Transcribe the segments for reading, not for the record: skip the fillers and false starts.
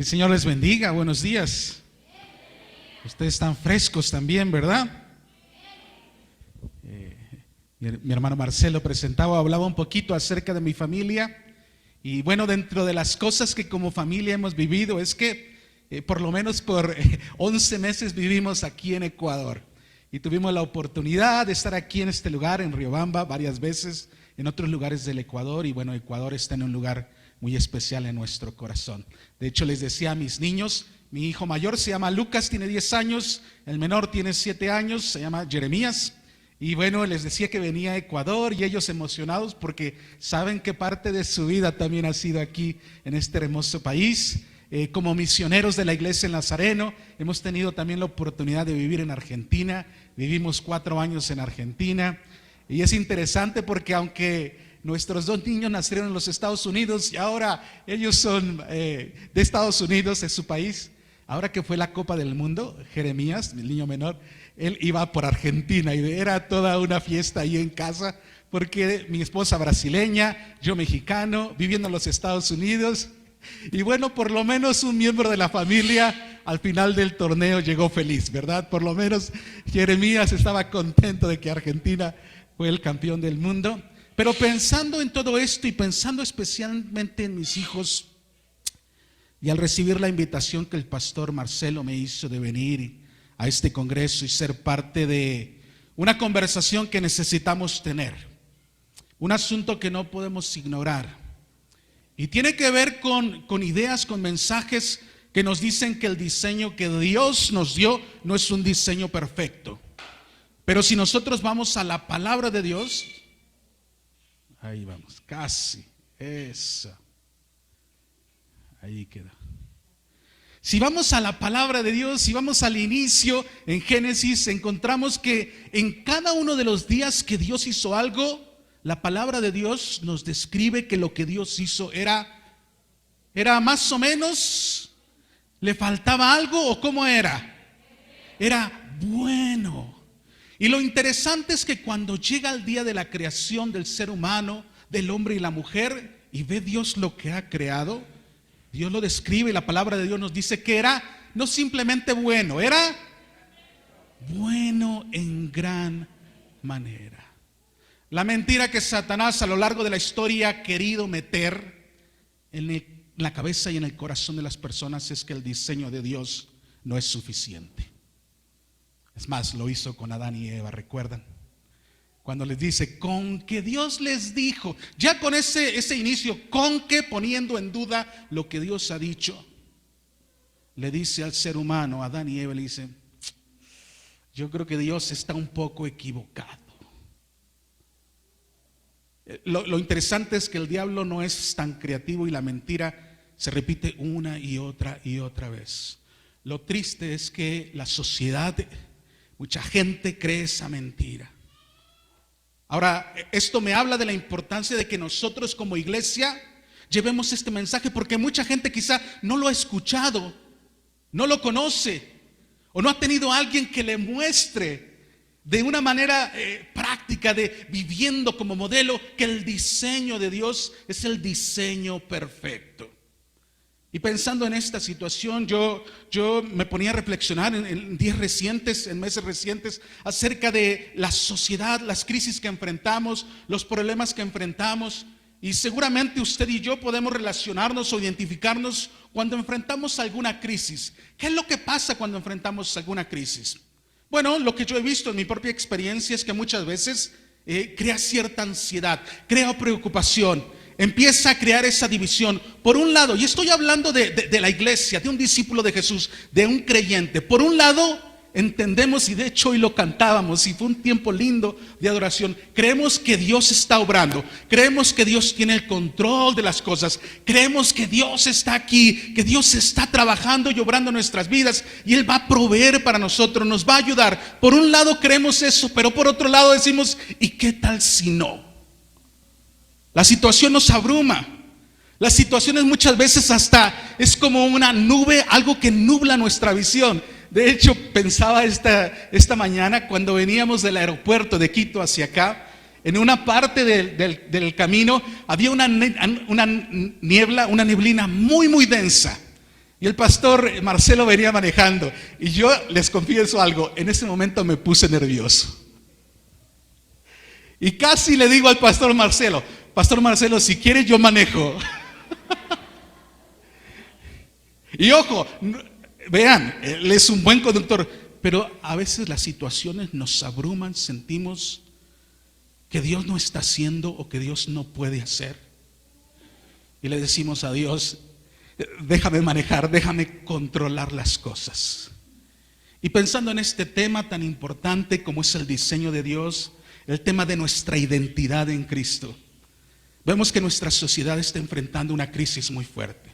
Que el Señor les bendiga, buenos días. Ustedes están frescos también, ¿verdad? Mi hermano Marcelo hablaba un poquito acerca de mi familia. Y bueno, dentro de las cosas que como familia hemos vivido es que por lo menos por 11 meses vivimos aquí en Ecuador. Y tuvimos la oportunidad de estar aquí en este lugar, en Riobamba, varias veces, en otros lugares del Ecuador. Y bueno, Ecuador está en un lugar muy especial en nuestro corazón. De hecho, les decía a mis niños, mi hijo mayor se llama Lucas, tiene 10 años, el menor tiene 7 años, se llama Jeremías. Y bueno, les decía que venía a Ecuador y ellos emocionados porque saben que parte de su vida también ha sido aquí en este hermoso país. Como misioneros de la iglesia en Nazareno, hemos tenido también la oportunidad de vivir en Argentina. Vivimos 4 años en Argentina. Y es interesante porque aunque nuestros 2 niños nacieron en los Estados Unidos y ahora ellos son de Estados Unidos, es su país. Ahora que fue la Copa del Mundo, Jeremías, el niño menor, él iba por Argentina y era toda una fiesta ahí en casa, porque mi esposa brasileña, yo mexicano, viviendo en los Estados Unidos. Y bueno, por lo menos un miembro de la familia al final del torneo llegó feliz, ¿verdad? Por lo menos Jeremías estaba contento de que Argentina fue el campeón del mundo. Pero pensando en todo esto y pensando especialmente en mis hijos, y al recibir la invitación que el pastor Marcelo me hizo de venir a este congreso y ser parte de una conversación que necesitamos tener, un asunto que no podemos ignorar, y tiene que ver con ideas, con mensajes que nos dicen que el diseño que Dios nos dio no es un diseño perfecto. Pero si nosotros vamos a la palabra de Dios, ahí vamos, casi, eso. Ahí queda. Si vamos a la palabra de Dios, si vamos al inicio en Génesis, encontramos que en cada uno de los días que Dios hizo algo, la palabra de Dios nos describe que lo que Dios hizo era más o menos, le faltaba algo o cómo era. Era bueno. Y lo interesante es que cuando llega el día de la creación del ser humano, del hombre y la mujer, y ve Dios lo que ha creado, Dios lo describe y la palabra de Dios nos dice que era no simplemente bueno, era bueno en gran manera. La mentira que Satanás a lo largo de la historia ha querido meter en la cabeza y en el corazón de las personas es que el diseño de Dios no es suficiente. Es más, lo hizo con Adán y Eva, ¿recuerdan? Cuando les dice, con que Dios les dijo, ya con ese inicio, con que poniendo en duda lo que Dios ha dicho, le dice al ser humano, Adán y Eva, le dice, yo creo que Dios está un poco equivocado. Lo interesante es que el diablo no es tan creativo y la mentira se repite una y otra vez. Lo triste es que la sociedad, mucha gente cree esa mentira. Ahora, esto me habla de la importancia de que nosotros como iglesia llevemos este mensaje, porque mucha gente quizá no lo ha escuchado, no lo conoce, o no ha tenido a alguien que le muestre de una manera práctica, de viviendo como modelo, que el diseño de Dios es el diseño perfecto. Y pensando en esta situación, yo me ponía a reflexionar en meses recientes, acerca de la sociedad, las crisis que enfrentamos, los problemas que enfrentamos. Y seguramente usted y yo podemos relacionarnos o identificarnos cuando enfrentamos alguna crisis. ¿Qué es lo que pasa cuando enfrentamos alguna crisis? Bueno, lo que yo he visto en mi propia experiencia es que muchas veces crea cierta ansiedad, crea preocupación. Empieza a crear esa división. Por un lado, y estoy hablando de la iglesia, de un discípulo de Jesús, de un creyente. Por un lado, entendemos, y de hecho hoy lo cantábamos, y fue un tiempo lindo de adoración. Creemos que Dios está obrando. Creemos que Dios tiene el control de las cosas. Creemos que Dios está aquí, que Dios está trabajando y obrando en nuestras vidas. Y Él va a proveer para nosotros, nos va a ayudar. Por un lado creemos eso, pero por otro lado decimos, ¿y qué tal si no? La situación nos abruma. Las situaciones muchas veces hasta es como una nube, algo que nubla nuestra visión. De hecho, pensaba esta mañana cuando veníamos del aeropuerto de Quito hacia acá, en una parte del camino había una niebla, una neblina muy, muy densa. Y el pastor Marcelo venía manejando. Y yo les confieso algo, en ese momento me puse nervioso. Y casi le digo al pastor Marcelo, si quieres yo manejo. Y ojo, vean, él es un buen conductor, pero a veces las situaciones nos abruman, sentimos que Dios no está haciendo o que Dios no puede hacer. Y le decimos a Dios, déjame manejar, déjame controlar las cosas. Y pensando en este tema tan importante como es el diseño de Dios, el tema de nuestra identidad en Cristo, vemos que nuestra sociedad está enfrentando una crisis muy fuerte.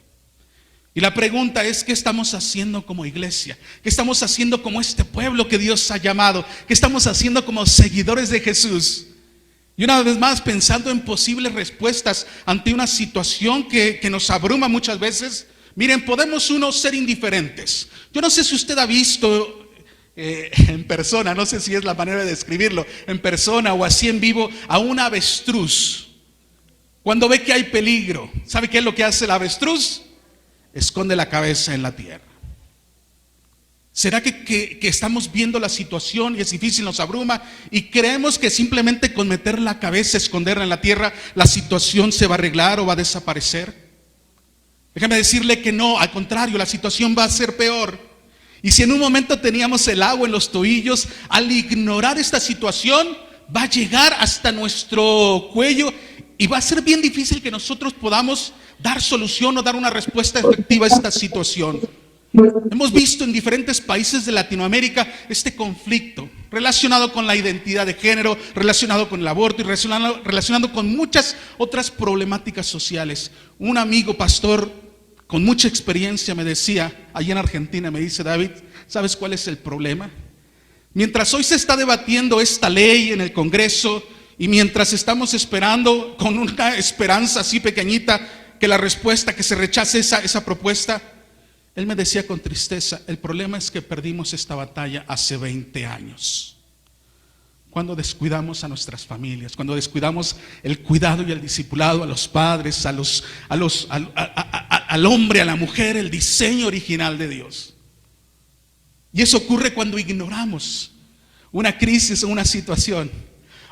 Y la pregunta es, ¿qué estamos haciendo como iglesia? ¿Qué estamos haciendo como este pueblo que Dios ha llamado? ¿Qué estamos haciendo como seguidores de Jesús? Y una vez más, pensando en posibles respuestas ante una situación que nos abruma muchas veces. Miren, podemos ser indiferentes. Yo no sé si usted ha visto en persona, no sé si es la manera de describirlo, en persona o así en vivo, a un avestruz. Cuando ve que hay peligro, ¿sabe qué es lo que hace el avestruz? Esconde la cabeza en la tierra. ¿Será que estamos viendo la situación y es difícil, nos abruma y creemos que simplemente con meter la cabeza, esconderla en la tierra, la situación se va a arregrar o va a desaparecer? Déjame decirle que no, al contrario, la situación va a ser peor. Y si en un momento teníamos el agua en los tobillos, al ignorar esta situación va a llegar hasta nuestro cuello y va a ser bien difícil que nosotros podamos dar solución o dar una respuesta efectiva a esta situación. Hemos visto en diferentes países de Latinoamérica este conflicto relacionado con la identidad de género, relacionado con el aborto y relacionado con muchas otras problemáticas sociales. Un amigo pastor con mucha experiencia me decía, allí en Argentina, me dice: David, ¿sabes cuál es el problema? Mientras hoy se está debatiendo esta ley en el Congreso y mientras estamos esperando con una esperanza así pequeñita que la respuesta, que se rechace esa propuesta, él me decía con tristeza, el problema es que perdimos esta batalla hace 20 años. Cuando descuidamos a nuestras familias, cuando descuidamos el cuidado y el discipulado a los padres, al hombre, a la mujer, el diseño original de Dios. Y eso ocurre cuando ignoramos una crisis o una situación.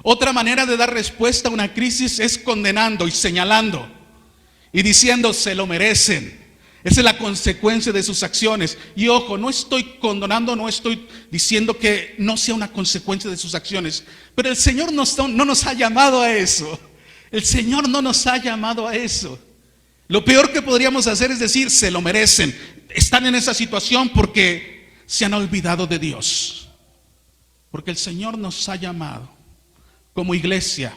Otra manera de dar respuesta a una crisis es condenando y señalando y diciendo, se lo merecen. Esa es la consecuencia de sus acciones. Y ojo, no estoy condenando, no estoy diciendo que no sea una consecuencia de sus acciones. Pero el Señor no nos ha llamado a eso. El Señor no nos ha llamado a eso. Lo peor que podríamos hacer es decir, se lo merecen. Están en esa situación porque se han olvidado de Dios. Porque el Señor nos ha llamado como iglesia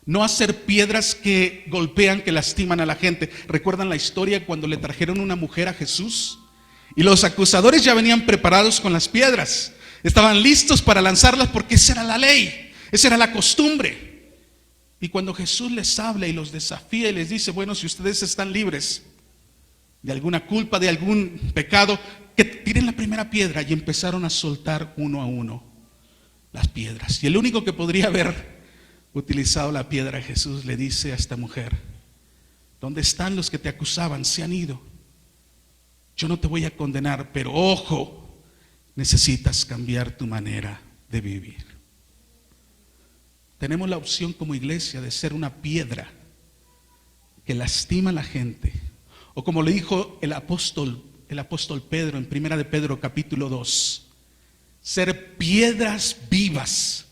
no a ser piedras que golpean, que lastiman a la gente. ¿Recuerdan la historia cuando le trajeron una mujer a Jesús? Y los acusadores ya venían preparados con las piedras. Estaban listos para lanzarlas porque esa era la ley, esa era la costumbre. Y cuando Jesús les habla y los desafía y les dice, bueno, si ustedes están libres de alguna culpa, de algún pecado, que tiren la primera piedra. Y empezaron a soltar uno a uno las piedras. Y el único que podría haber utilizado la piedra, Jesús le dice a esta mujer, ¿dónde están los que te acusaban? Se han ido. Yo no te voy a condenar, pero ojo, necesitas cambiar tu manera de vivir. Tenemos la opción como iglesia de ser una piedra que lastima a la gente, o como le dijo el apóstol Pedro en 1 de Pedro capítulo 2, ser piedras vivas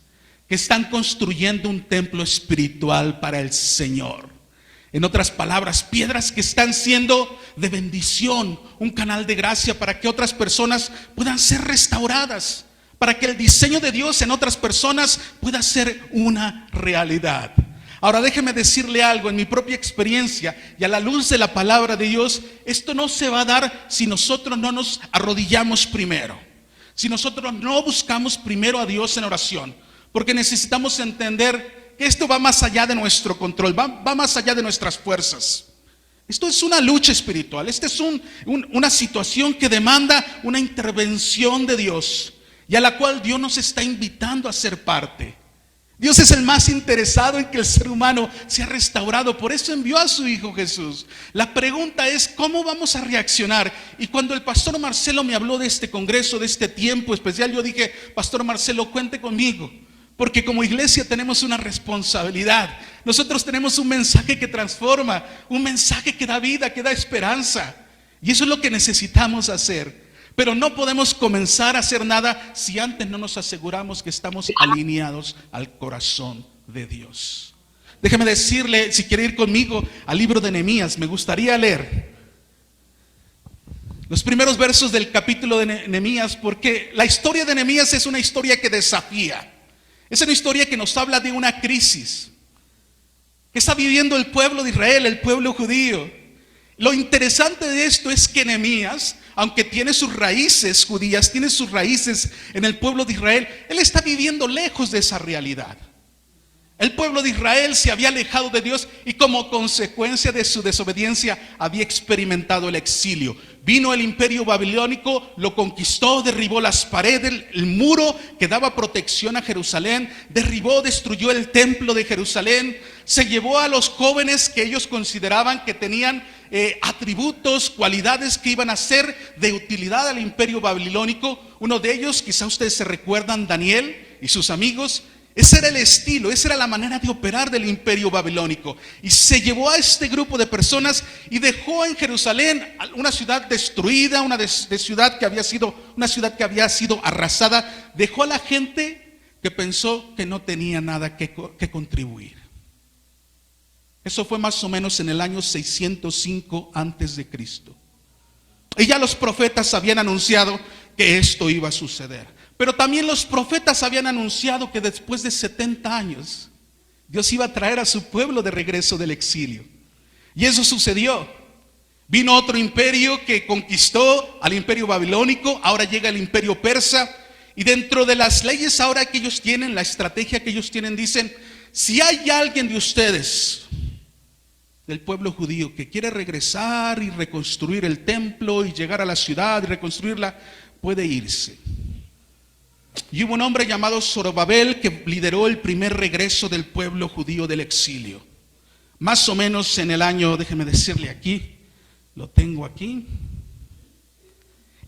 que están construyendo un templo espiritual para el Señor. En otras palabras, piedras que están siendo de bendición, un canal de gracia para que otras personas puedan ser restauradas, para que el diseño de Dios en otras personas pueda ser una realidad. Ahora déjeme decirle algo, en mi propia experiencia y a la luz de la palabra de Dios, esto no se va a dar si nosotros no nos arrodillamos primero, si nosotros no buscamos primero a Dios en oración. Porque necesitamos entender que esto va más allá de nuestro control, va más allá de nuestras fuerzas. Esto es una lucha espiritual, esta es una situación que demanda una intervención de Dios y a la cual Dios nos está invitando a ser parte. Dios es el más interesado en que el ser humano sea restaurado. Por eso envió a su Hijo Jesús. La pregunta es, ¿cómo vamos a reaccionar? Y cuando el pastor Marcelo me habló de este congreso, de este tiempo especial, yo dije, pastor Marcelo, cuente conmigo. Porque como iglesia tenemos una responsabilidad. Nosotros tenemos un mensaje que transforma, un mensaje que da vida, que da esperanza. Y eso es lo que necesitamos hacer. Pero no podemos comenzar a hacer nada si antes no nos aseguramos que estamos alineados al corazón de Dios. Déjeme decirle, si quiere ir conmigo al libro de Nehemías, me gustaría leer los primeros versos del capítulo de Nehemías, porque la historia de Nehemías es una historia que desafía. Es una historia que nos habla de una crisis que está viviendo el pueblo de Israel, el pueblo judío. Lo interesante de esto es que Nehemías, aunque tiene sus raíces judías, tiene sus raíces en el pueblo de Israel, él está viviendo lejos de esa realidad. El pueblo de Israel se había alejado de Dios y como consecuencia de su desobediencia había experimentado el exilio. Vino el imperio babilónico, lo conquistó, derribó las paredes, el muro que daba protección a Jerusalén, derribó, destruyó el templo de Jerusalén, se llevó a los jóvenes que ellos consideraban que tenían atributos, cualidades que iban a ser de utilidad al imperio babilónico. Uno de ellos, quizá ustedes se recuerdan, Daniel y sus amigos. Ese era el estilo, esa era la manera de operar del imperio babilónico. Y se llevó a este grupo de personas y dejó en Jerusalén una ciudad destruida, una ciudad que había sido arrasada. Dejó a la gente que pensó que no tenía nada que contribuir. Eso fue más o menos en el año 605 antes de Cristo. Y ya los profetas habían anunciado que esto iba a suceder. Pero también los profetas habían anunciado que después de 70 años Dios iba a traer a su pueblo de regreso del exilio. Y eso sucedió. Vino otro imperio que conquistó al imperio babilónico. Ahora llega el imperio persa. Y dentro de las leyes ahora que ellos tienen, la estrategia que ellos tienen, dicen: si hay alguien de ustedes, del pueblo judío, que quiere regresar y reconstruir el templo y llegar a la ciudad y reconstruirla, puede irse. Y hubo un hombre llamado Zorobabel que lideró el primer regreso del pueblo judío del exilio. Más o menos en el año, déjeme decirle aquí, lo tengo aquí,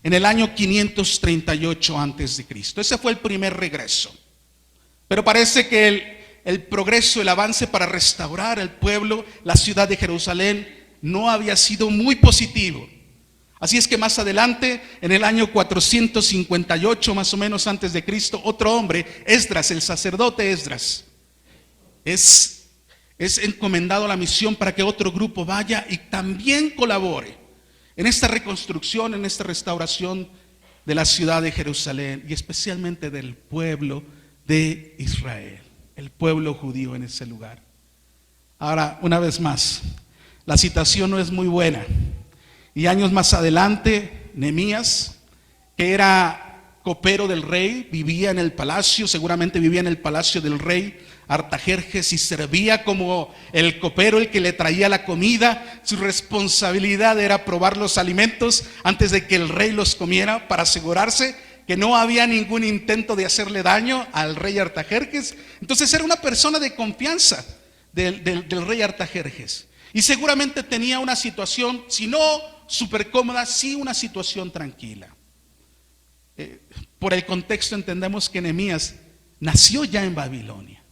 en el año 538 antes de Cristo. Ese fue el primer regreso. Pero parece que el progreso, el avance para restaurar el pueblo, la ciudad de Jerusalén, no había sido muy positivo. Así es que más adelante, en el año 458 más o menos antes de Cristo, otro hombre, Esdras, el sacerdote Esdras, es encomendado a la misión para que otro grupo vaya y también colabore en esta reconstrucción, en esta restauración de la ciudad de Jerusalén y especialmente del pueblo de Israel, el pueblo judío en ese lugar. Ahora, una vez más, la situación no es muy buena. Y años más adelante, Nehemías, que era copero del rey, vivía en el palacio, seguramente vivía en el palacio del rey Artajerjes y servía como el copero, el que le traía la comida. Su responsabilidad era probar los alimentos antes de que el rey los comiera para asegurarse que no había ningún intento de hacerle daño al rey Artajerjes. Entonces era una persona de confianza del rey Artajerjes. Y seguramente tenía una situación, si no súper cómoda, sí una situación tranquila. Por el contexto entendemos que Nehemías nació ya en Babilonia.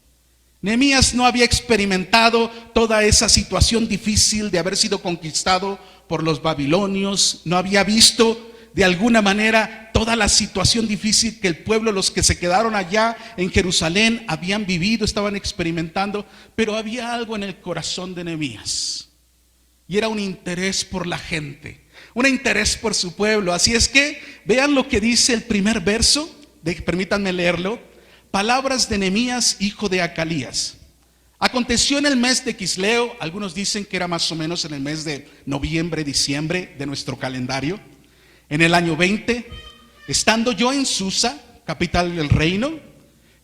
Nehemías no había experimentado toda esa situación difícil de haber sido conquistado por los babilonios. No había visto de alguna manera toda la situación difícil que el pueblo, los que se quedaron allá en Jerusalén, habían vivido, estaban experimentando. Pero había algo en el corazón de Nehemías, y era un interés por la gente, un interés por su pueblo. Así es que vean lo que dice el primer verso, permítanme leerlo. Palabras de Nehemías, hijo de Acalías. Aconteció en el mes de Quisleo, algunos dicen que era más o menos en el mes de noviembre, diciembre de nuestro calendario, en el año 20, estando yo en Susa, capital del reino,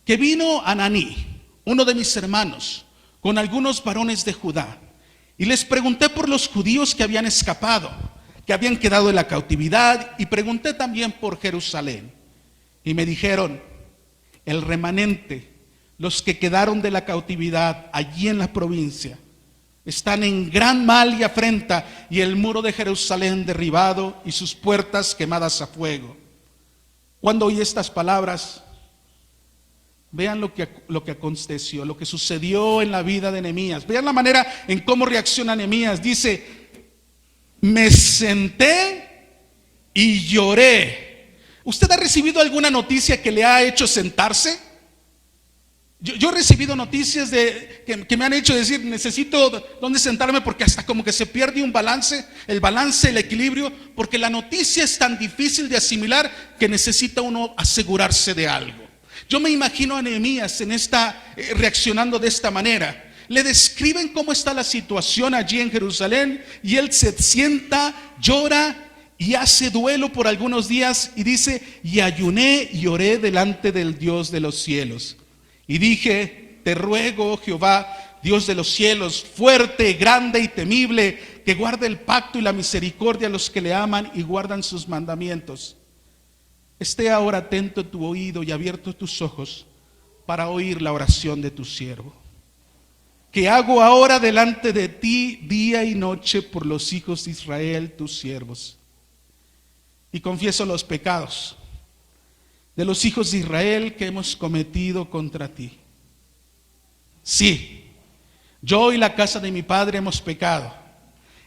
que vino Ananí, uno de mis hermanos, con algunos varones de Judá, y les pregunté por los judíos que habían escapado, que habían quedado en la cautividad, y pregunté también por Jerusalén. Y me dijeron: el remanente, los que quedaron de la cautividad allí en la provincia, están en gran mal y afrenta, y el muro de Jerusalén derribado y sus puertas quemadas a fuego. Cuando oí estas palabras, vean lo que aconteció, lo que sucedió en la vida de Nehemías. Vean la manera en cómo reacciona Nehemías. Dice: me senté y lloré. ¿Usted ha recibido alguna noticia que le ha hecho sentarse? Yo he recibido noticias que me han hecho decir: necesito dónde sentarme, porque hasta como que se pierde un balance, el equilibrio, porque la noticia es tan difícil de asimilar que necesita uno asegurarse de algo. Yo me imagino a Nehemías reaccionando de esta manera. Le describen cómo está la situación allí en Jerusalén, y él se sienta, llora y hace duelo por algunos días, y dice: y ayuné y oré delante del Dios de los cielos. Y dije: te ruego, oh Jehová, Dios de los cielos, fuerte, grande y temible, que guarde el pacto y la misericordia a los que le aman y guardan sus mandamientos. Esté ahora atento tu oído y abiertos tus ojos para oír la oración de tu siervo, que hago ahora delante de ti día y noche por los hijos de Israel, tus siervos. Y confieso los pecados de los hijos de Israel que hemos cometido contra ti. Sí, yo y la casa de mi padre hemos pecado.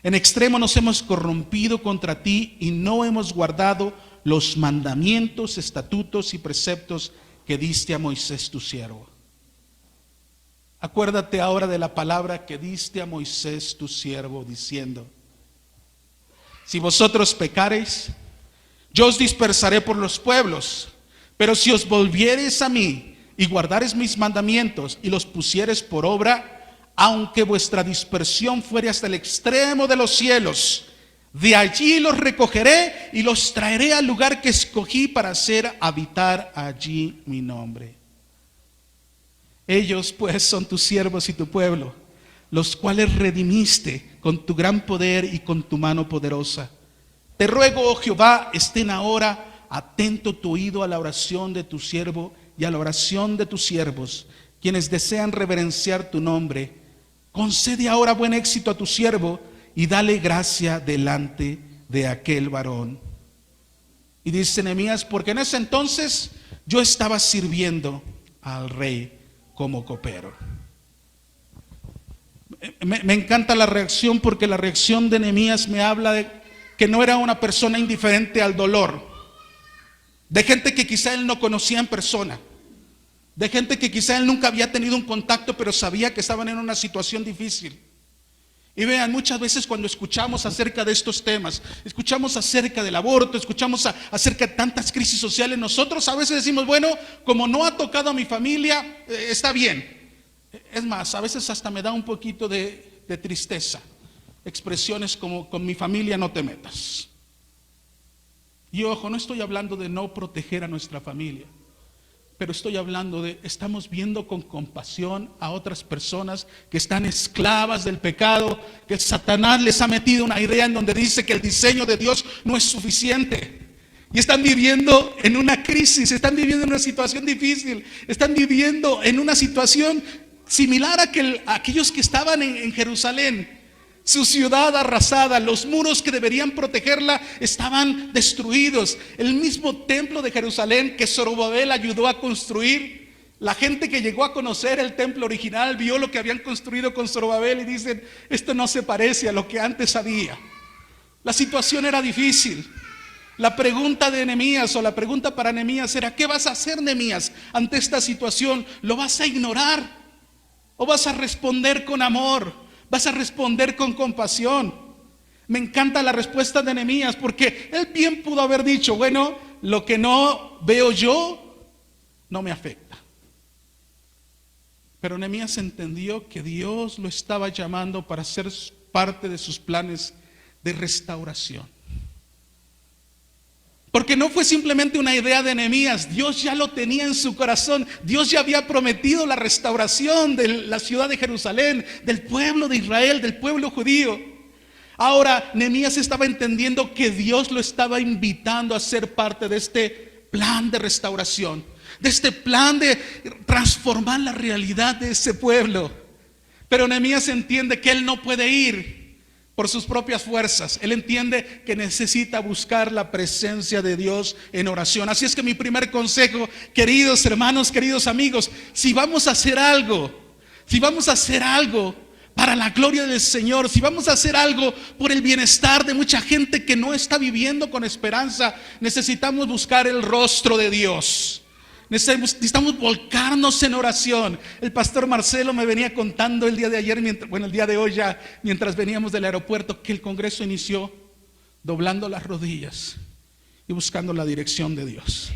En extremo nos hemos corrompido contra ti y no hemos guardado los mandamientos, estatutos y preceptos que diste a Moisés tu siervo. Acuérdate ahora de la palabra que diste a Moisés tu siervo, diciendo: si vosotros pecareis, yo os dispersaré por los pueblos. Pero si os volviereis a mí y guardareis mis mandamientos y los pusiereis por obra, aunque vuestra dispersión fuere hasta el extremo de los cielos, de allí los recogeré y los traeré al lugar que escogí para hacer habitar allí mi nombre. Ellos pues son tus siervos y tu pueblo, los cuales redimiste con tu gran poder y con tu mano poderosa. Te ruego, oh Jehová, estén ahora atento tu oído a la oración de tu siervo y a la oración de tus siervos, quienes desean reverenciar tu nombre. Concede ahora buen éxito a tu siervo y dale gracia delante de aquel varón. Y dice Nehemías: porque en ese entonces yo estaba sirviendo al rey como copero. Me encanta la reacción, porque la reacción de Nehemías me habla de que no era una persona indiferente al dolor, de gente que quizá él no conocía en persona, de gente que quizá él nunca había tenido un contacto, pero sabía que estaban en una situación difícil. Y vean, muchas veces cuando escuchamos acerca de estos temas, escuchamos acerca del aborto, escuchamos acerca de tantas crisis sociales, nosotros a veces decimos: bueno, como no ha tocado a mi familia, está bien. Es más, a veces hasta me da un poquito de tristeza expresiones como: con mi familia no te metas. Y ojo, no estoy hablando de no proteger a nuestra familia, pero estoy hablando de: estamos viendo con compasión a otras personas que están esclavas del pecado, que Satanás les ha metido una idea en donde dice que el diseño de Dios no es suficiente. Y están viviendo en una crisis, están viviendo en una situación difícil, están viviendo en una situación similar a aquellos que estaban en Jerusalén. Su ciudad arrasada, los muros que deberían protegerla estaban destruidos. El mismo templo de Jerusalén que Zorobabel ayudó a construir, la gente que llegó a conocer el templo original vio lo que habían construido con Zorobabel y dicen: esto no se parece a lo que antes había. La situación era difícil. La pregunta de Nehemías, o la pregunta para Nehemías, era: ¿qué vas a hacer, Nehemías, ante esta situación? ¿Lo vas a ignorar o vas a responder con amor? ¿Vas a responder con compasión? Me encanta la respuesta de Nehemías, porque él bien pudo haber dicho: bueno, lo que no veo yo no me afecta. Pero Nehemías entendió que Dios lo estaba llamando para ser parte de sus planes de restauración. Porque no fue simplemente una idea de Nehemías, Dios ya lo tenía en su corazón. Dios ya había prometido la restauración de la ciudad de Jerusalén, del pueblo de Israel, del pueblo judío. Ahora Nehemías estaba entendiendo que Dios lo estaba invitando a ser parte de este plan de restauración. de este plan de transformar la realidad de ese pueblo. Pero Nehemías entiende que él no puede ir por sus propias fuerzas. Él entiende que necesita buscar la presencia de Dios en oración. Así es que mi primer consejo, queridos hermanos, queridos amigos, si vamos a hacer algo para la gloria del Señor, si vamos a hacer algo por el bienestar de mucha gente que no está viviendo con esperanza, necesitamos buscar el rostro de Dios. Necesitamos volcarnos en oración. El pastor Marcelo me venía contando el día de ayer, el día de hoy ya, mientras veníamos del aeropuerto, que el Congreso inició doblando las rodillas y buscando la dirección de Dios.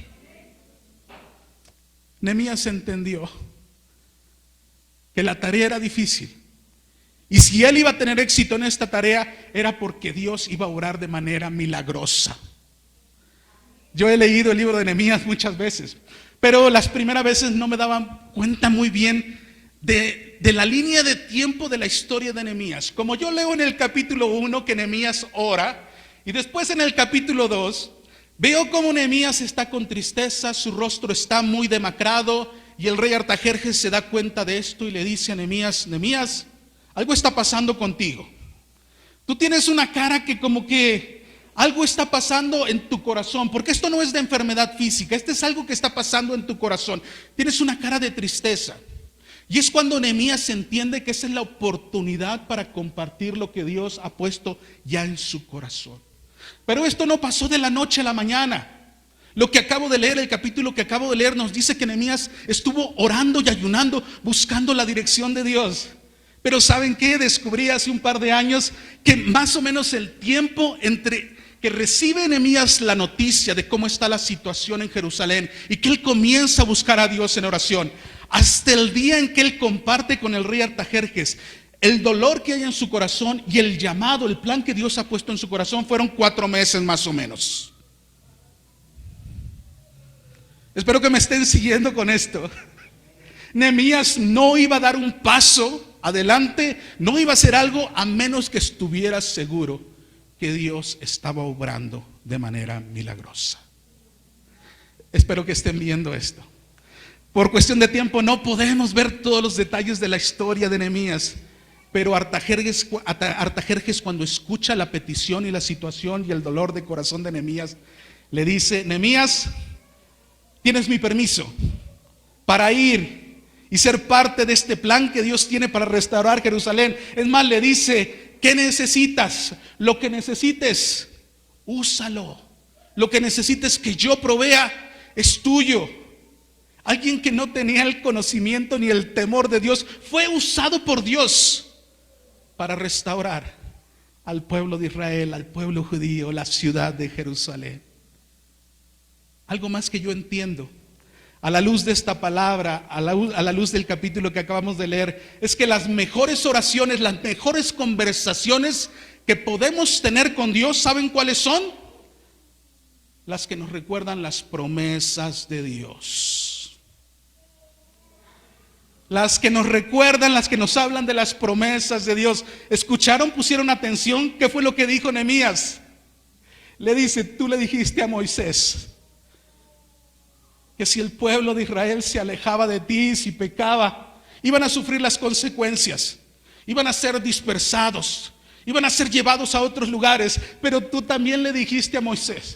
Nehemías entendió que la tarea era difícil, y si él iba a tener éxito en esta tarea, era porque Dios iba a obrar de manera milagrosa. Yo he leído el libro de Nehemías muchas veces, pero las primeras veces no me daba cuenta muy bien de la línea de tiempo de la historia de Nehemías. Como yo leo en el capítulo 1 que Nehemías ora, y después en el capítulo 2 veo cómo Nehemías está con tristeza, su rostro está muy demacrado, y el rey Artajerjes se da cuenta de esto y le dice a Nehemías: Nehemías, algo está pasando contigo. Tú tienes una cara que como que algo está pasando en tu corazón, porque esto no es de enfermedad física, esto es algo que está pasando en tu corazón. Tienes una cara de tristeza. Y es cuando Nehemías entiende que esa es la oportunidad para compartir lo que Dios ha puesto ya en su corazón. Pero esto no pasó de la noche a la mañana. Lo que acabo de leer, el capítulo que acabo de leer, nos dice que Nehemías estuvo orando y ayunando, buscando la dirección de Dios. Pero ¿saben qué? Descubrí hace un par de años que más o menos el tiempo entre que recibe Nehemías la noticia de cómo está la situación en Jerusalén y que él comienza a buscar a Dios en oración, hasta el día en que él comparte con el rey Artajerjes el dolor que hay en su corazón y el llamado, el plan que Dios ha puesto en su corazón, fueron 4 meses más o menos. Espero que me estén siguiendo con esto. Nehemías no iba a dar un paso adelante, no iba a hacer algo a menos que estuviera seguro que Dios estaba obrando de manera milagrosa. Espero que estén viendo esto. Por cuestión de tiempo no podemos ver todos los detalles de la historia de Nehemías, pero Artajerjes cuando escucha la petición y la situación y el dolor de corazón de Nehemías, le dice: Nehemías, tienes mi permiso para ir y ser parte de este plan que Dios tiene para restaurar Jerusalén. Es más, le dice: ¿qué necesitas? Lo que necesites, úsalo. Lo que necesites que yo provea es tuyo. Alguien que no tenía el conocimiento ni el temor de Dios fue usado por Dios para restaurar al pueblo de Israel, al pueblo judío, la ciudad de Jerusalén. Algo más que yo entiendo a la luz de esta palabra, a la luz del capítulo que acabamos de leer, es que las mejores oraciones, las mejores conversaciones que podemos tener con Dios, ¿saben cuáles son? Las que nos recuerdan las promesas de Dios. Las que nos recuerdan, las que nos hablan de las promesas de Dios. ¿Escucharon? ¿Pusieron atención? ¿Qué fue lo que dijo Nehemías? Le dice: tú le dijiste a Moisés que si el pueblo de Israel se alejaba de ti, si pecaba, iban a sufrir las consecuencias, iban a ser dispersados, iban a ser llevados a otros lugares. Pero tú también le dijiste a Moisés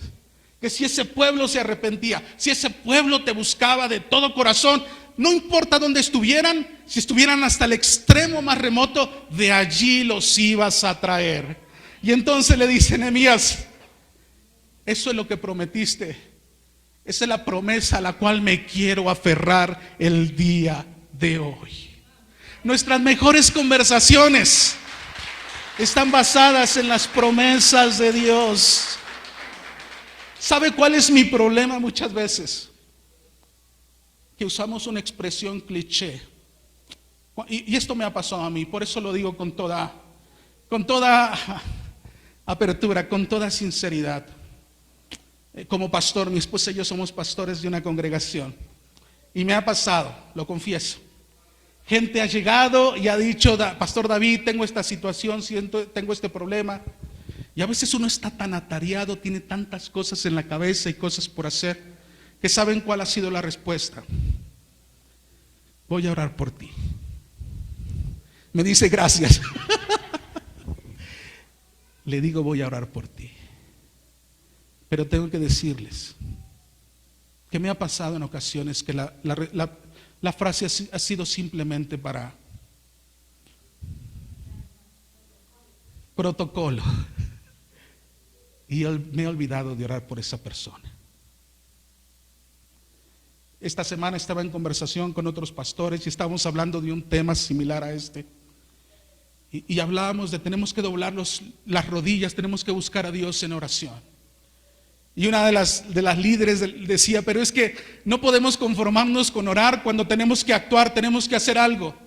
que si ese pueblo se arrepentía, si ese pueblo te buscaba de todo corazón, no importa dónde estuvieran, si estuvieran hasta el extremo más remoto, de allí los ibas a traer. Y entonces le dice Nehemías: eso es lo que prometiste. Esa es la promesa a la cual me quiero aferrar el día de hoy. Nuestras mejores conversaciones están basadas en las promesas de Dios. ¿Sabe cuál es mi problema muchas veces? Que usamos una expresión cliché. Y esto me ha pasado a mí, por eso lo digo con toda apertura, con toda sinceridad. Como pastor, mi esposa y yo somos pastores de una congregación, y me ha pasado, lo confieso, gente ha llegado y ha dicho: Pastor David, tengo esta situación, tengo este problema. Y a veces uno está tan atareado, tiene tantas cosas en la cabeza y cosas por hacer, ¿Que saben cuál ha sido la respuesta? Voy a orar por ti. Me dice gracias. Le digo, voy a orar por ti. Pero tengo que decirles que me ha pasado en ocasiones que la frase ha sido simplemente para protocolo. Y me he olvidado de orar por esa persona. Esta semana estaba en conversación con otros pastores y estábamos hablando de un tema similar a este. Y hablábamos de tenemos que doblar las rodillas, tenemos que buscar a Dios en oración. Y una de las líderes decía, pero es que no podemos conformarnos con orar cuando tenemos que actuar, tenemos que hacer algo.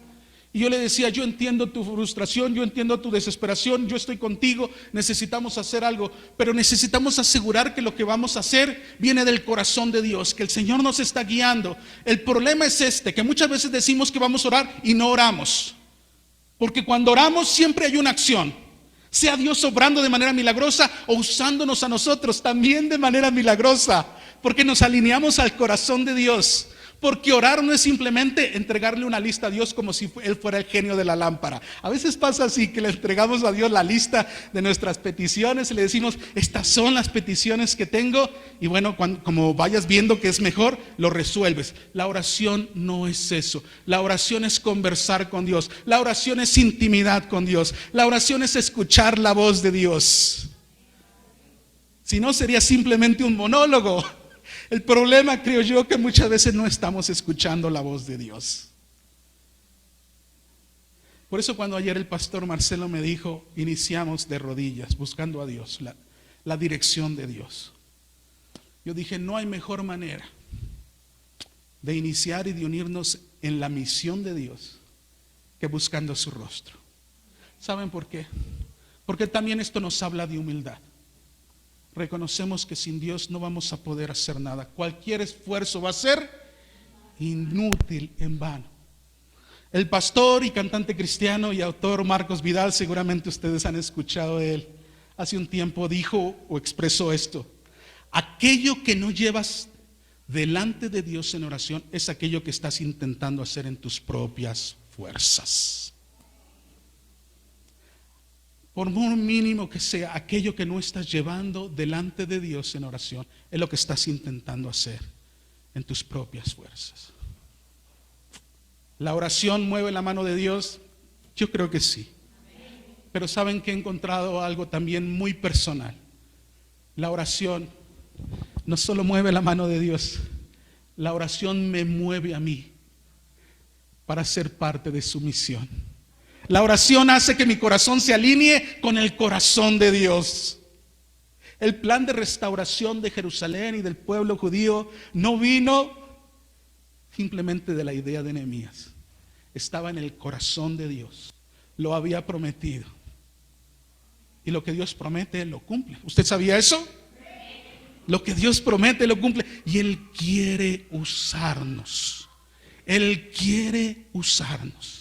Y yo le decía, yo entiendo tu frustración, yo entiendo tu desesperación, yo estoy contigo, necesitamos hacer algo, pero necesitamos asegurar que lo que vamos a hacer viene del corazón de Dios, que el Señor nos está guiando. El problema es que muchas veces decimos que vamos a orar y no oramos, porque cuando oramos siempre hay una acción, sea Dios obrando de manera milagrosa o usándonos a nosotros también de manera milagrosa, porque nos alineamos al corazón de Dios. Porque orar no es simplemente entregarle una lista a Dios como si Él fuera el genio de la lámpara. A veces pasa así, que le entregamos a Dios la lista de nuestras peticiones y le decimos, estas son las peticiones que tengo. Y bueno, como vayas viendo que es mejor, lo resuelves. La oración no es eso. La oración es conversar con Dios. La oración es intimidad con Dios. La oración es escuchar la voz de Dios. Si no, sería simplemente un monólogo. El problema, creo yo, que muchas veces no estamos escuchando la voz de Dios. Por eso cuando ayer el pastor Marcelo me dijo, iniciamos de rodillas, buscando a Dios, la dirección de Dios. Yo dije, no hay mejor manera de iniciar y de unirnos en la misión de Dios que buscando su rostro. ¿Saben por qué? Porque también esto nos habla de humildad. Reconocemos que sin Dios no vamos a poder hacer nada. Cualquier esfuerzo va a ser inútil, en vano. El pastor y cantante cristiano y autor Marcos Vidal, seguramente ustedes han escuchado de él, hace un tiempo dijo o expresó esto: aquello que no llevas delante de Dios en oración es aquello que estás intentando hacer en tus propias fuerzas. Por muy mínimo que sea, aquello que no estás llevando delante de Dios en oración es lo que estás intentando hacer en tus propias fuerzas. ¿La oración mueve la mano de Dios? Yo creo que sí. Pero saben que he encontrado algo también muy personal. La oración no solo mueve la mano de Dios, la oración me mueve a mí para ser parte de su misión. La oración hace que mi corazón se alinee con el corazón de Dios. El plan de restauración de Jerusalén y del pueblo judío no vino simplemente de la idea de Nehemías. Estaba en el corazón de Dios. Lo había prometido. Y lo que Dios promete, Él lo cumple. ¿Usted sabía eso? Lo que Dios promete, lo cumple. Y Él quiere usarnos. Él quiere usarnos.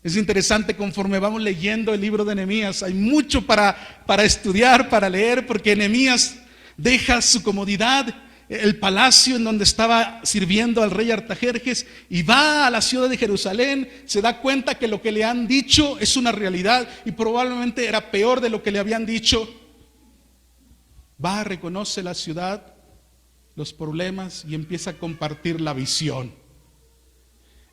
Es interesante, conforme vamos leyendo el libro de Nehemías, hay mucho para estudiar, para leer, porque Nehemías deja su comodidad, el palacio en donde estaba sirviendo al rey Artajerjes, y va a la ciudad de Jerusalén. Se da cuenta que lo que le han dicho es una realidad y probablemente era peor de lo que le habían dicho. Va, reconoce la ciudad, los problemas y empieza a compartir la visión.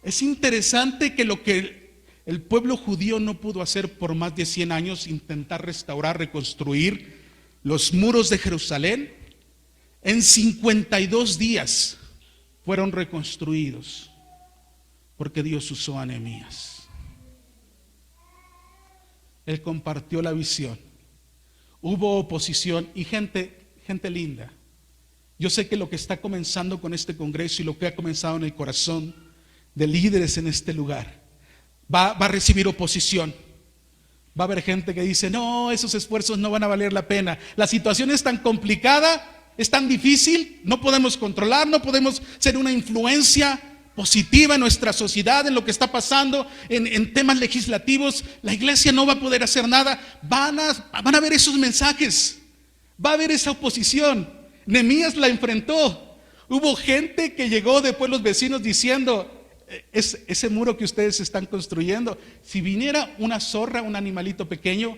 Es interesante que lo que el pueblo judío no pudo hacer por más de 100 años, intentar restaurar, reconstruir los muros de Jerusalén, en 52 días fueron reconstruidos, porque Dios usó a Nehemías. Él compartió la visión. Hubo oposición y gente linda. Yo sé que lo que está comenzando con este congreso y lo que ha comenzado en el corazón de líderes en este lugar va a recibir oposición. Va a haber gente que dice, no, esos esfuerzos no van a valer la pena. La situación es tan complicada, es tan difícil, no podemos controlar, no podemos ser una influencia positiva en nuestra sociedad, en lo que está pasando, en temas legislativos. La iglesia no va a poder hacer nada. Van a ver esos mensajes, va a haber esa oposición. Nehemías la enfrentó. Hubo gente que llegó después, los vecinos, diciendo: ese muro que ustedes están construyendo, si viniera una zorra, un animalito pequeño,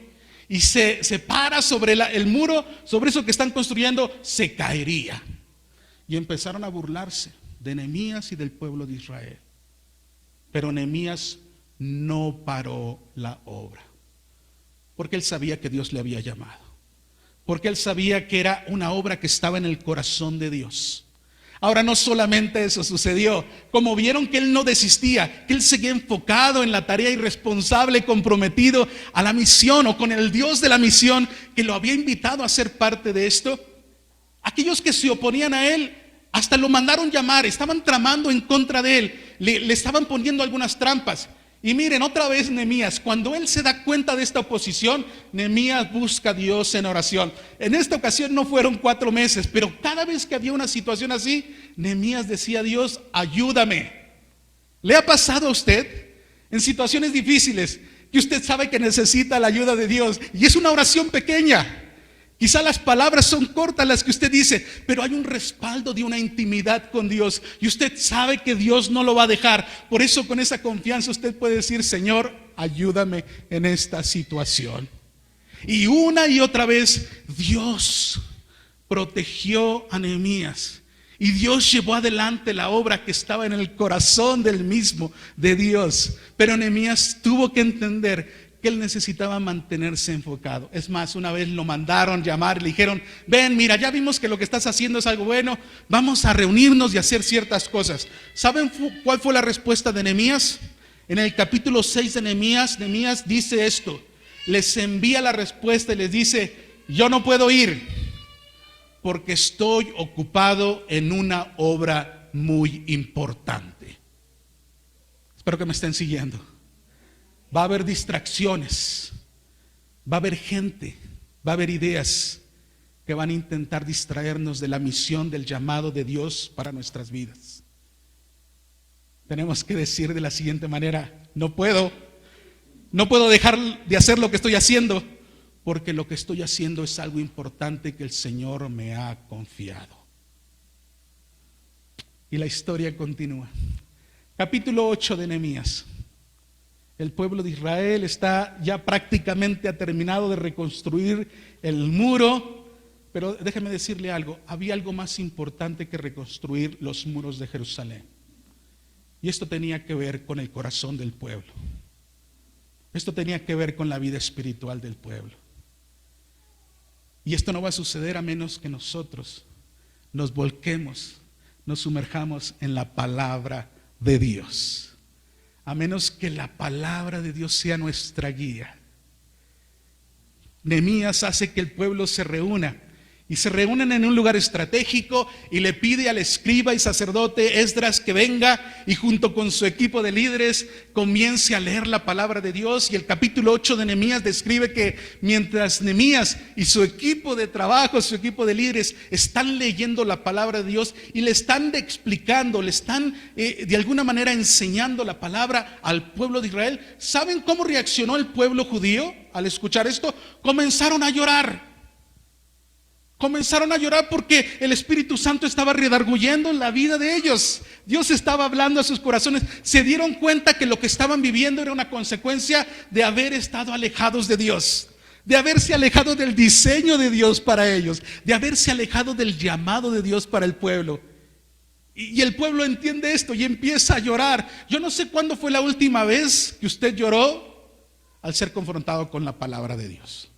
y se para sobre el muro, sobre eso que están construyendo, se caería. Y empezaron a burlarse de Nehemías y del pueblo de Israel. Pero Nehemías no paró la obra, porque él sabía que Dios le había llamado, porque él sabía que era una obra que estaba en el corazón de Dios. Ahora, no solamente eso sucedió, como vieron que él no desistía, que él seguía enfocado en la tarea y responsable, comprometido a la misión, o con el Dios de la misión que lo había invitado a ser parte de esto, aquellos que se oponían a él hasta lo mandaron llamar, estaban tramando en contra de él, le estaban poniendo algunas trampas. Y miren, otra vez Nehemías, cuando él se da cuenta de esta oposición, Nehemías busca a Dios en oración. En esta ocasión no fueron 4 meses, pero cada vez que había una situación así, Nehemías decía: Dios, ayúdame. ¿Le ha pasado a usted en situaciones difíciles que usted sabe que necesita la ayuda de Dios y es una oración pequeña? Quizá las palabras son cortas las que usted dice, pero hay un respaldo de una intimidad con Dios y usted sabe que Dios no lo va a dejar. Por eso, con esa confianza, usted puede decir: Señor, ayúdame en esta situación. Y una y otra vez Dios protegió a Nehemías, y Dios llevó adelante la obra que estaba en el corazón del mismo de Dios. Pero Nehemías tuvo que entender que él necesitaba mantenerse enfocado. Es más, una vez lo mandaron llamar, le dijeron: ven, mira, ya vimos que lo que estás haciendo es algo bueno, vamos a reunirnos y hacer ciertas cosas. ¿Saben cuál fue la respuesta de Nehemías? En el capítulo 6 de Nehemías, Nehemías dice esto, les envía la respuesta y les dice: yo no puedo ir porque estoy ocupado en una obra muy importante. Espero que me estén siguiendo. Va a haber distracciones, va a haber gente, va a haber ideas que van a intentar distraernos de la misión, del llamado de Dios para nuestras vidas. Tenemos que decir de la siguiente manera: no puedo dejar de hacer lo que estoy haciendo, porque lo que estoy haciendo es algo importante que el Señor me ha confiado. Y la historia continúa. Capítulo 8 de Nehemías. El pueblo de Israel está ya prácticamente terminado de reconstruir el muro, pero déjeme decirle algo: había algo más importante que reconstruir los muros de Jerusalén. Y esto tenía que ver con el corazón del pueblo. Esto tenía que ver con la vida espiritual del pueblo. Y esto no va a suceder a menos que nosotros nos volquemos, nos sumerjamos en la palabra de Dios. A menos que la palabra de Dios sea nuestra guía. Nehemías hace que el pueblo se reúna, y se reúnen en un lugar estratégico, y le pide al escriba y sacerdote Esdras que venga y junto con su equipo de líderes comience a leer la palabra de Dios. Y el capítulo 8 de Nehemías describe que mientras Nehemías y su equipo de trabajo, su equipo de líderes están leyendo la palabra de Dios y le están explicando, le están de alguna manera enseñando la palabra al pueblo de Israel, ¿saben cómo reaccionó el pueblo judío al escuchar esto? Comenzaron a llorar. Comenzaron a llorar porque el Espíritu Santo estaba redarguyendo en la vida de ellos. Dios estaba hablando a sus corazones. Se dieron cuenta que lo que estaban viviendo era una consecuencia de haber estado alejados de Dios, de haberse alejado del diseño de Dios para ellos, de haberse alejado del llamado de Dios para el pueblo. Y el pueblo entiende esto y empieza a llorar. Yo no sé cuándo fue la última vez que usted lloró al ser confrontado con la palabra de Dios.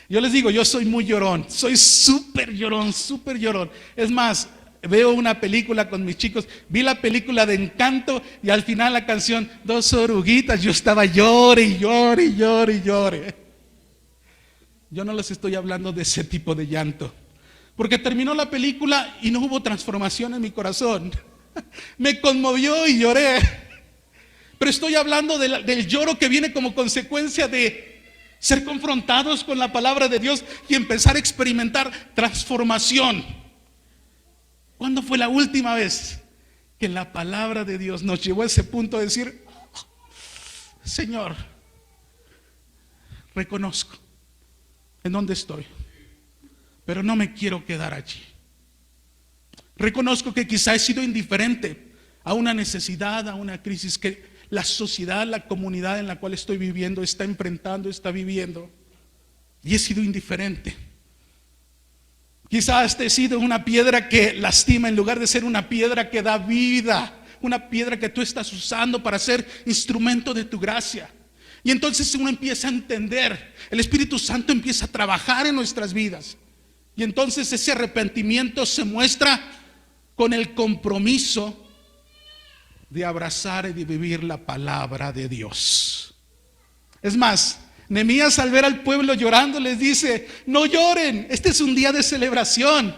Yo les digo, yo soy muy llorón, soy súper llorón, súper llorón. Es más, veo una película con mis chicos, vi la película de Encanto y al final la canción Dos oruguitas, yo estaba llore y llore y llore y llore. Yo no les estoy hablando de ese tipo de llanto, porque terminó la película y no hubo transformación en mi corazón. Me conmovió y lloré, pero estoy hablando del lloro que viene como consecuencia de ser confrontados con la palabra de Dios y empezar a experimentar transformación. ¿Cuándo fue la última vez que la palabra de Dios nos llevó a ese punto de decir: Señor, reconozco en dónde estoy, pero no me quiero quedar allí. Reconozco que quizá he sido indiferente a una necesidad, a una crisis que la sociedad, la comunidad en la cual estoy viviendo está enfrentando, está viviendo, y he sido indiferente. Quizás he sido una piedra que lastima en lugar de ser una piedra que da vida, una piedra que tú estás usando para ser instrumento de tu gracia. Y entonces uno empieza a entender, el Espíritu Santo empieza a trabajar en nuestras vidas. Y entonces ese arrepentimiento se muestra con el compromiso de abrazar y de vivir la palabra de Dios. Es más, Nehemías, al ver al pueblo llorando, les dice: no lloren, este es un día de celebración.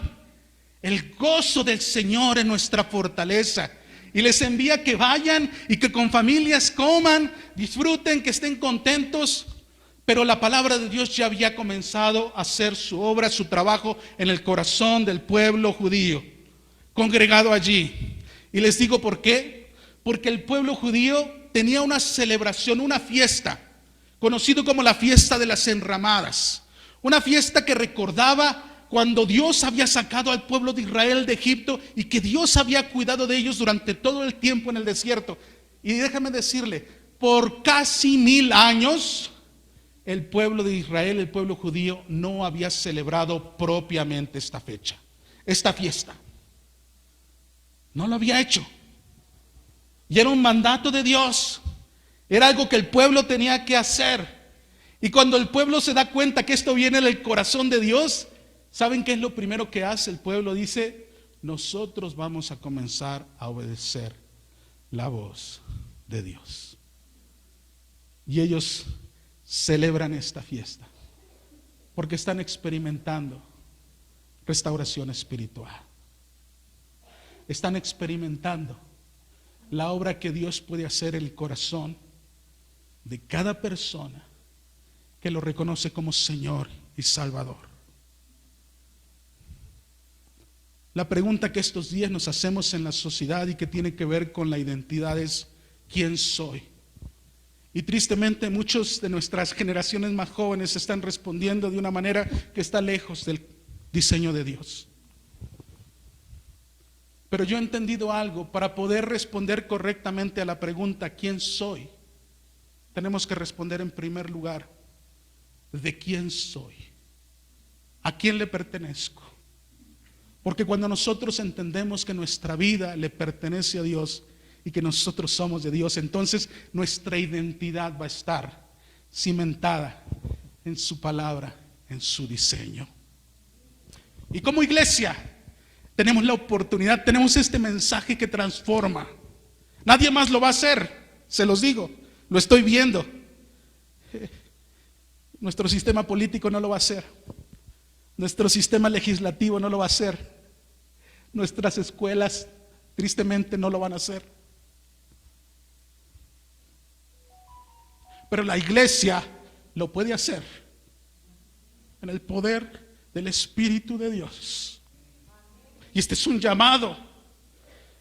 El gozo del Señor es nuestra fortaleza. Y les envía que vayan y que con familias coman, disfruten, que estén contentos. Pero la palabra de Dios ya había comenzado a hacer su obra, su trabajo en el corazón del pueblo judío congregado allí. Y les digo por qué. Porque el pueblo judío tenía una celebración, una fiesta, conocido como la fiesta de las enramadas. Una fiesta que recordaba cuando Dios había sacado al pueblo de Israel de Egipto y que Dios había cuidado de ellos durante todo el tiempo en el desierto. Y déjame decirle, por casi 1000 años, el pueblo de Israel, el pueblo judío, no había celebrado propiamente esta fecha, esta fiesta. No lo había hecho. Y era un mandato de Dios. Era algo que el pueblo tenía que hacer. Y cuando el pueblo se da cuenta que esto viene del corazón de Dios, ¿saben qué es lo primero que hace? El pueblo dice: nosotros vamos a comenzar a obedecer la voz de Dios. Y ellos celebran esta fiesta porque están experimentando restauración espiritual. Están experimentando la obra que Dios puede hacer en el corazón de cada persona que lo reconoce como Señor y Salvador. La pregunta que estos días nos hacemos en la sociedad y que tiene que ver con la identidad es: ¿quién soy? Y tristemente muchos de nuestras generaciones más jóvenes están respondiendo de una manera que está lejos del diseño de Dios. Pero yo he entendido algo: para poder responder correctamente a la pregunta ¿quién soy? Tenemos que responder en primer lugar: ¿de quién soy? ¿A quién le pertenezco? Porque cuando nosotros entendemos que nuestra vida le pertenece a Dios y que nosotros somos de Dios, entonces nuestra identidad va a estar cimentada en su palabra, en su diseño. Y como iglesia tenemos la oportunidad, tenemos este mensaje que transforma. Nadie más lo va a hacer, se los digo, lo estoy viendo. Nuestro sistema político no lo va a hacer. Nuestro sistema legislativo no lo va a hacer. Nuestras escuelas tristemente no lo van a hacer. Pero la iglesia lo puede hacer en el poder del Espíritu de Dios. Y este es un llamado.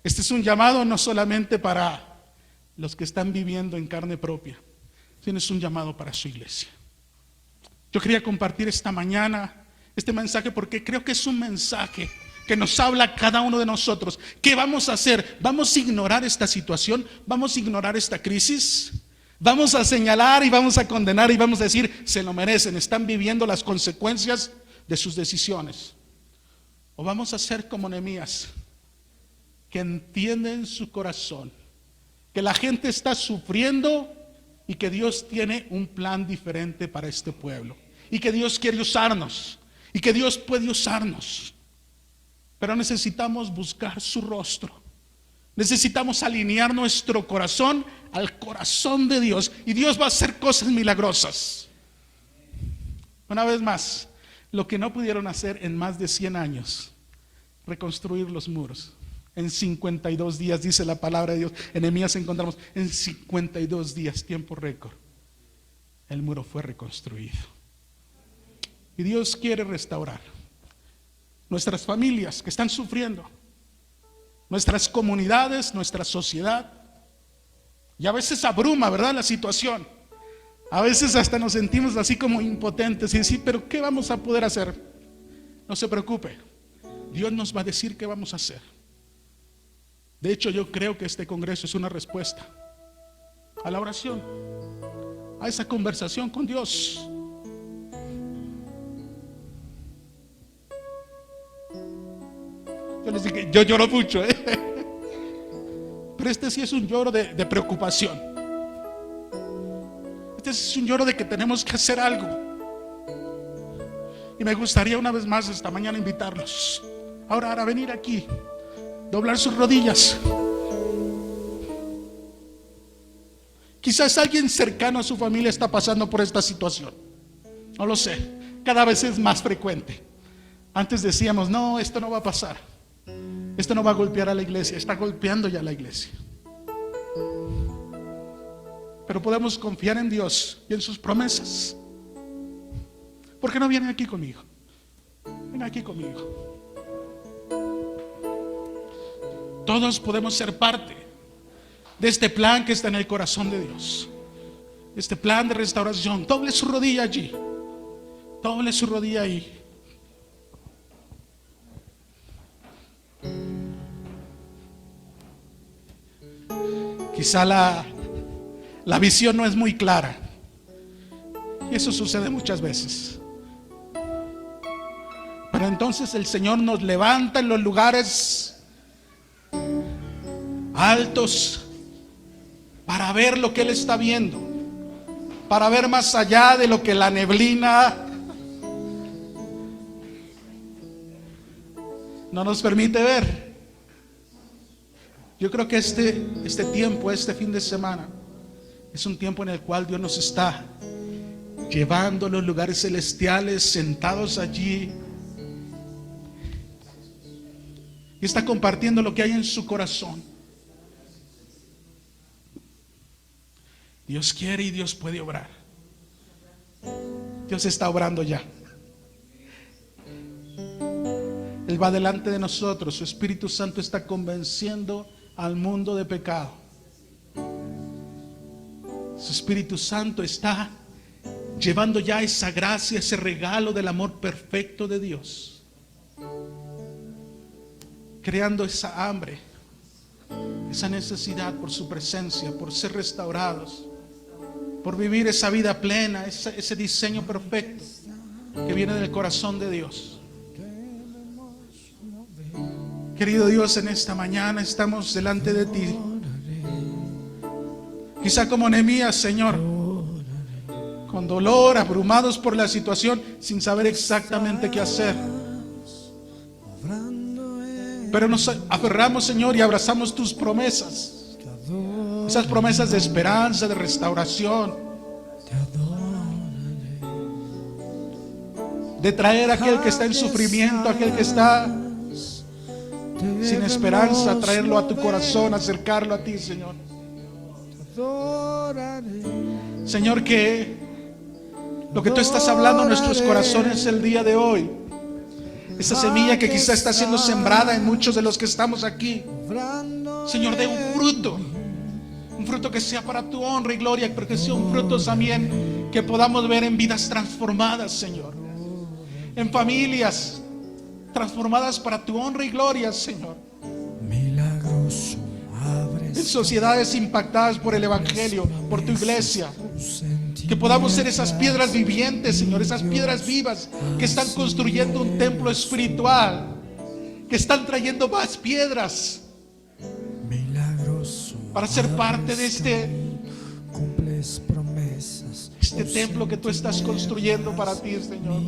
Este es un llamado no solamente para los que están viviendo en carne propia, sino es un llamado para su iglesia. Yo quería compartir esta mañana este mensaje porque creo que es un mensaje que nos habla a cada uno de nosotros. ¿Qué vamos a hacer? ¿Vamos a ignorar esta situación? ¿Vamos a ignorar esta crisis? ¿Vamos a señalar y vamos a condenar y vamos a decir se lo merecen, están viviendo las consecuencias de sus decisiones? ¿O vamos a ser como Nehemías, que entiende en su corazón que la gente está sufriendo y que Dios tiene un plan diferente para este pueblo y que Dios quiere usarnos y que Dios puede usarnos? Pero necesitamos buscar su rostro. Necesitamos alinear nuestro corazón al corazón de Dios y Dios va a hacer cosas milagrosas. Una vez más, lo que no pudieron hacer en más de 100 años, reconstruir los muros. En 52 días, dice la palabra de Dios. En Nehemías encontramos en 52 días, tiempo récord, el muro fue reconstruido. Y Dios quiere restaurar nuestras familias que están sufriendo, nuestras comunidades, nuestra sociedad. Y a veces abruma, ¿verdad?, la situación. A veces hasta nos sentimos así como impotentes y decir, pero ¿qué vamos a poder hacer? No se preocupe, Dios nos va a decir qué vamos a hacer. De hecho, yo creo que este congreso es una respuesta a la oración, a esa conversación con Dios. Yo les dije, yo lloro mucho, pero este sí es un lloro de preocupación. Este es un lloro de que tenemos que hacer algo. Y me gustaría una vez más esta mañana invitarlos a orar, a venir aquí, doblar sus rodillas. Quizás alguien cercano a su familia está pasando por esta situación. No lo sé, cada vez es más frecuente. Antes decíamos, no, esto no va a pasar, esto no va a golpear a la iglesia. Está golpeando ya a la iglesia. Pero podemos confiar en Dios y en sus promesas. ¿Por qué no vienen aquí conmigo? Ven aquí conmigo. Todos podemos ser parte de este plan que está en el corazón de Dios, este plan de restauración. Doble su rodilla allí, doble su rodilla ahí. Quizá la visión no es muy clara, y eso sucede muchas veces. Pero entonces el Señor nos levanta en los lugares altos para ver lo que Él está viendo, para ver más allá de lo que la neblina no nos permite ver. Yo creo que este tiempo, este fin de semana, es un tiempo en el cual Dios nos está llevando a los lugares celestiales, sentados allí, y está compartiendo lo que hay en su corazón. Dios quiere y Dios puede obrar. Dios está obrando ya. Él va delante de nosotros. Su Espíritu Santo está convenciendo al mundo de pecado. Su Espíritu Santo está llevando ya esa gracia, ese regalo del amor perfecto de Dios, creando esa hambre, esa necesidad por su presencia, por ser restaurados, por vivir esa vida plena, ese diseño perfecto que viene del corazón de Dios. Querido Dios, en esta mañana estamos delante de ti, quizá como Nehemías, Señor, con dolor, abrumados por la situación, sin saber exactamente qué hacer. Pero nos aferramos, Señor, y abrazamos tus promesas, esas promesas de esperanza, de restauración, de traer a aquel que está en sufrimiento, a aquel que está sin esperanza, traerlo a tu corazón, acercarlo a ti, Señor. Señor, que lo que tú estás hablando en nuestros corazones el día de hoy, esa semilla que quizá está siendo sembrada en muchos de los que estamos aquí, Señor, dé un fruto que sea para tu honra y gloria, pero que sea un fruto también que podamos ver en vidas transformadas, Señor, en familias transformadas para tu honra y gloria, Señor, en sociedades impactadas por el Evangelio, por tu iglesia. Que podamos ser esas piedras vivientes, Señor, esas piedras vivas que están construyendo un templo espiritual, que están trayendo más piedras para ser parte de este templo que tú estás construyendo para ti, Señor,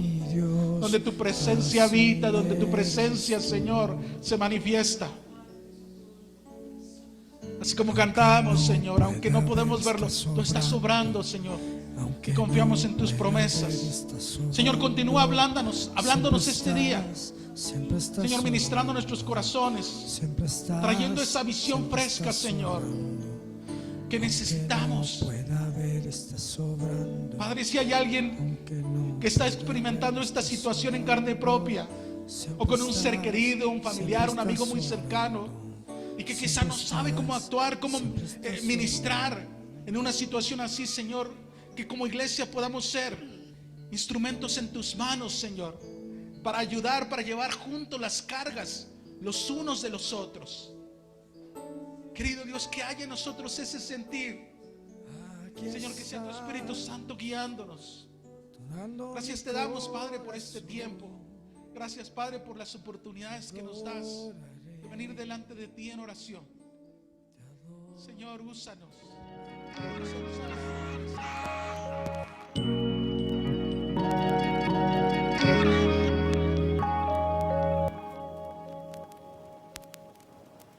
donde tu presencia habita, donde tu presencia, Señor, se manifiesta. Así como cantamos, Señor, aunque no podemos verlo, tú estás obrando, Señor, y confiamos en tus promesas. Señor, continúa hablándonos este día, Señor, ministrando nuestros corazones, trayendo esa visión fresca, Señor, que necesitamos. Padre, si hay alguien que está experimentando esta situación en carne propia, o con un ser querido, un familiar, un amigo muy cercano, y que quizá no sabe cómo actuar, cómo ministrar en una situación así, Señor, que como iglesia podamos ser instrumentos en tus manos, Señor, para ayudar, para llevar juntos las cargas los unos de los otros. Querido Dios, que haya en nosotros ese sentir. Señor, que sea tu Espíritu Santo guiándonos. Gracias te damos, Padre, por este tiempo. Gracias, Padre, por las oportunidades que nos das de venir delante de ti en oración. Señor, úsanos. Úsanos a la